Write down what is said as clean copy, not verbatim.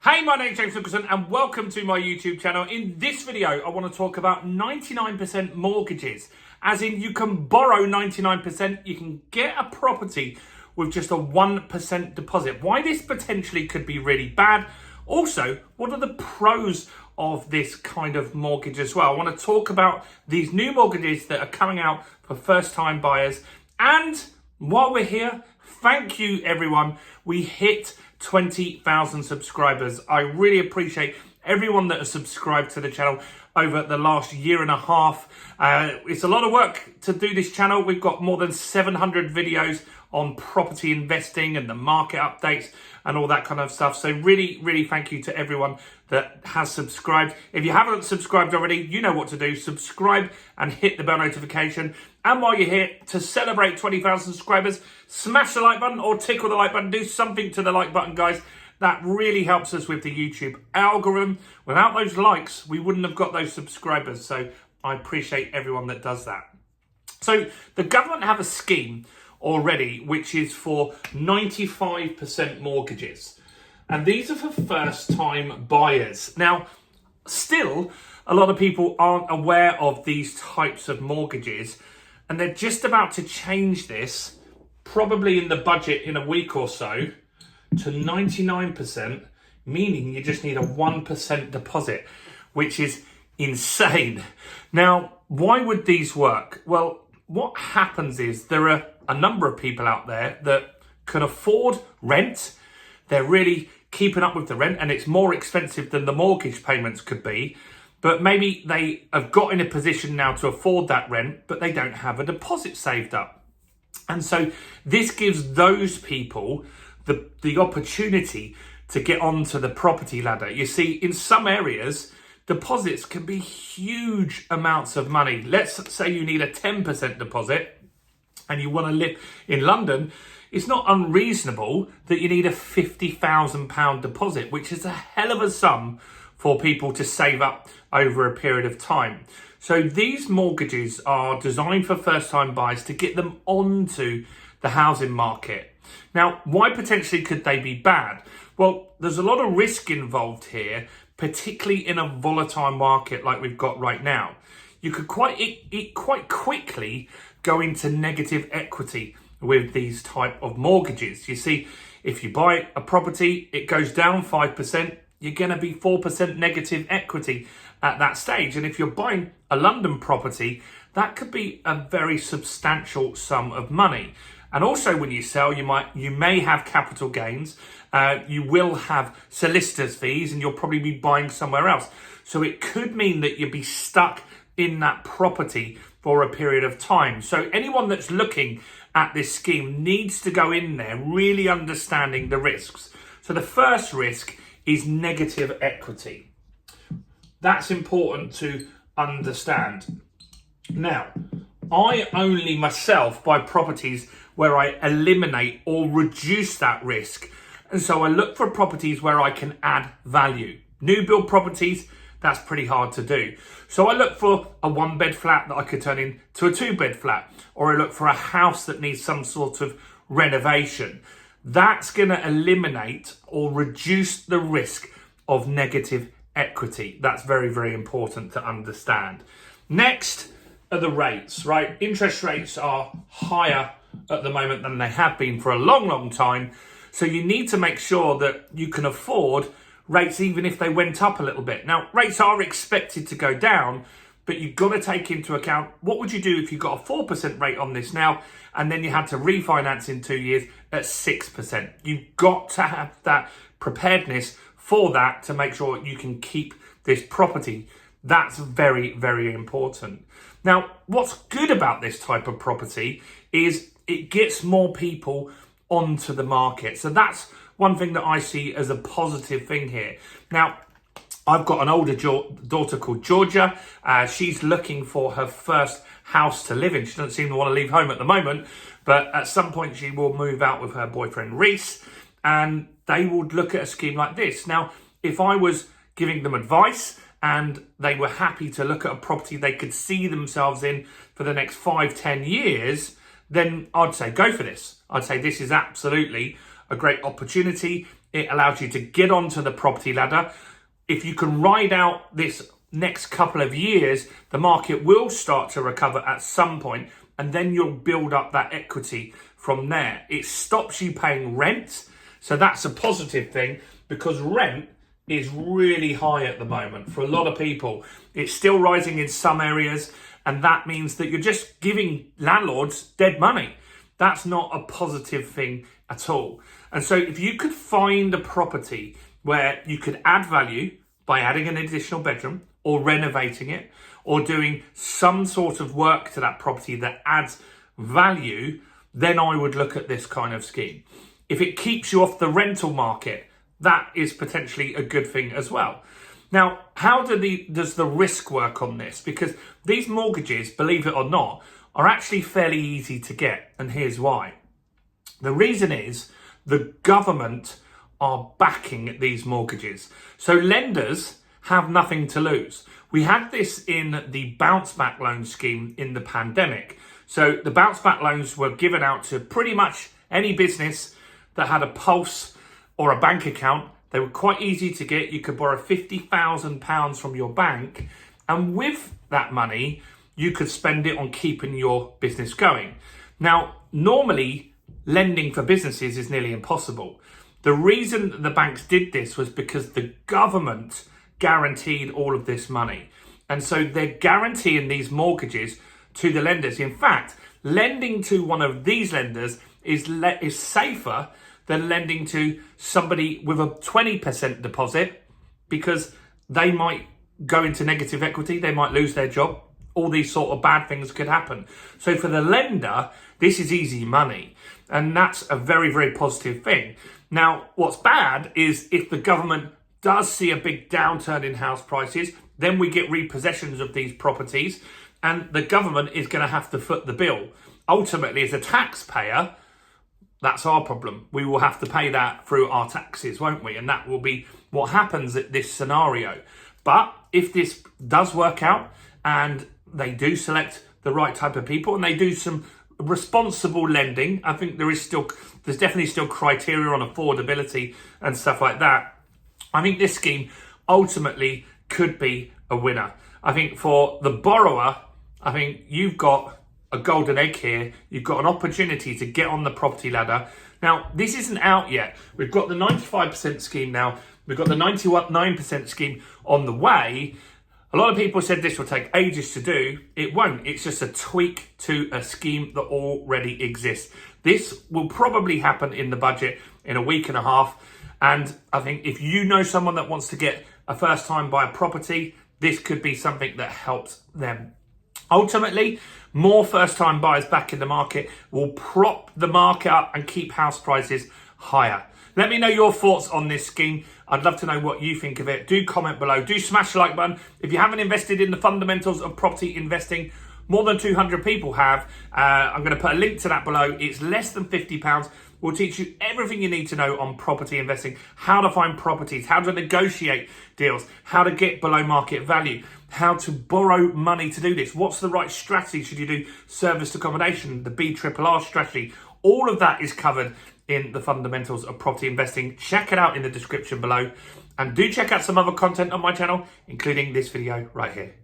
Hey, my name's James Nicholson and welcome to my YouTube channel. In this video, I want to talk about 99% mortgages. As in, you can borrow 99%, you can get a property with just a 1% deposit. Why this potentially could be really bad. Also, what are the pros of this kind of mortgage as well? I want to talk about these new mortgages that are coming out for first-time buyers. And while we're here, thank you everyone. We hit 20,000 subscribers. I really appreciate everyone that has subscribed to the channel over the last year and a half. It's a lot of work to do this channel. We've got more than 700 videos on property investing and the market updates and all that kind of stuff. So really thank you to everyone that has subscribed. If you haven't subscribed already, you know what to do. Subscribe and hit the bell notification. And while you're here, to celebrate 20,000 subscribers, smash the like button or tickle the like button. Do something to the like button, guys. That really helps us with the YouTube algorithm. Without those likes, we wouldn't have got those subscribers. So I appreciate everyone that does that. So the government have a scheme already, which is for 95% mortgages. And these are for first-time buyers. Now, still, a lot of people aren't aware of these types of mortgages, and they're just about to change this, probably in the budget in a week or so, to 99%, meaning you just need a 1% deposit, which is insane. Now, why would these work? Well, what happens is there are a number of people out there that can afford rent. They're really keeping up with the rent and it's more expensive than the mortgage payments could be. But maybe they have got in a position now to afford that rent, but they don't have a deposit saved up. And so this gives those people the opportunity to get onto the property ladder. You see, in some areas, deposits can be huge amounts of money. Let's say you need a 10% deposit and you want to live in London. It's not unreasonable that you need a £50,000 deposit, which is a hell of a sum for people to save up over a period of time. So these mortgages are designed for first-time buyers to get them onto the housing market. Now, why potentially could they be bad? Well, there's a lot of risk involved here, particularly in a volatile market like we've got right now. You could quite quickly go into negative equity with these type of mortgages. You see, if you buy a property, it goes down 5%, you're going to be 4% negative equity at that stage. And if you're buying a London property, that could be a very substantial sum of money. And also when you sell, you may have capital gains, you will have solicitor's fees, and you'll probably be buying somewhere else. So it could mean that you'll be stuck in that property for a period of time. So anyone that's looking at this scheme needs to go in there really understanding the risks. So the first risk is negative equity. That's important to understand. Now, I only myself buy properties where I eliminate or reduce that risk. And so I look for properties where I can add value. New build properties, that's pretty hard to do. So I look for a 1-bed flat that I could turn into a 2-bed flat, or I look for a house that needs some sort of renovation. That's going to eliminate or reduce the risk of negative equity. That's very important to understand. Next are the rates, right? Interest rates are higher at the moment than they have been for a long time. So you need to make sure that you can afford rates even if they went up a little bit. Now, rates are expected to go down, but you've got to take into account, what would you do if you got a 4% rate on this now, and then you had to refinance in 2 years at 6%? You've got to have that preparedness for that to make sure you can keep this property. That's very important. Now, what's good about this type of property is it gets more people onto the market. So that's one thing that I see as a positive thing here. Now, I've got an older daughter called Georgia. She's looking for her first house to live in. She doesn't seem to want to leave home at the moment, but at some point she will move out with her boyfriend Reese, and they would look at a scheme like this. Now, if I was giving them advice and they were happy to look at a property they could see themselves in for the next 5-10 years, then I'd say go for this. I'd say this is absolutely a great opportunity. It allows you to get onto the property ladder. If you can ride out this next couple of years, the market will start to recover at some point, and then you'll build up that equity from there. It stops you paying rent. So that's a positive thing, because rent is really high at the moment for a lot of people. It's still rising in some areas, and that means that you're just giving landlords dead money. That's not a positive thing at all. And so if you could find a property where you could add value by adding an additional bedroom or renovating it or doing some sort of work to that property that adds value, then I would look at this kind of scheme. If it keeps you off the rental market, that is potentially a good thing as well. Now, how does the risk work on this? Because these mortgages, believe it or not, are actually fairly easy to get, and here's why. The reason is the government are backing these mortgages. So lenders have nothing to lose. We had this in the bounce back loan scheme in the pandemic. So the bounce back loans were given out to pretty much any business that had a pulse or a bank account. They were quite easy to get. You could borrow £50,000 from your bank, and with that money, you could spend it on keeping your business going. Now, normally, lending for businesses is nearly impossible. The reason that the banks did this was because the government guaranteed all of this money. And so they're guaranteeing these mortgages to the lenders. In fact, lending to one of these lenders is safer than lending to somebody with a 20% deposit, because they might go into negative equity, they might lose their job. All these sort of bad things could happen. So for the lender, this is easy money. And that's a very, very positive thing. Now, what's bad is if the government does see a big downturn in house prices, then we get repossessions of these properties, and the government is going to have to foot the bill. Ultimately, as a taxpayer, that's our problem. We will have to pay that through our taxes, won't we? And that will be what happens at this scenario. But if this does work out and they do select the right type of people and they do some responsible lending, I think there's definitely still criteria on affordability and stuff like that. I think this scheme ultimately could be a winner. I think for the borrower, I think you've got a golden egg here. You've got an opportunity to get on the property ladder. Now, this isn't out yet. We've got the 95% scheme now. We've got the 99% scheme on the way. A lot of people said this will take ages to do. It won't. It's just a tweak to a scheme that already exists. This will probably happen in the budget in a week and a half. And I think if you know someone that wants to get a first time buyer property, this could be something that helps them. Ultimately, more first time buyers back in the market will prop the market up and keep house prices higher. Let me know your thoughts on this scheme. I'd love to know what you think of it. Do comment below. Do smash the like button. If you haven't invested in the fundamentals of property investing, more than 200 people have. I'm going to put a link to that below. It's less than £50. We'll teach you everything you need to know on property investing, how to find properties, how to negotiate deals, how to get below market value, how to borrow money to do this. What's the right strategy? Should you do serviced accommodation, the BRRR strategy? All of that is covered in the fundamentals of property investing. Check it out in the description below. And do check out some other content on my channel, including this video right here.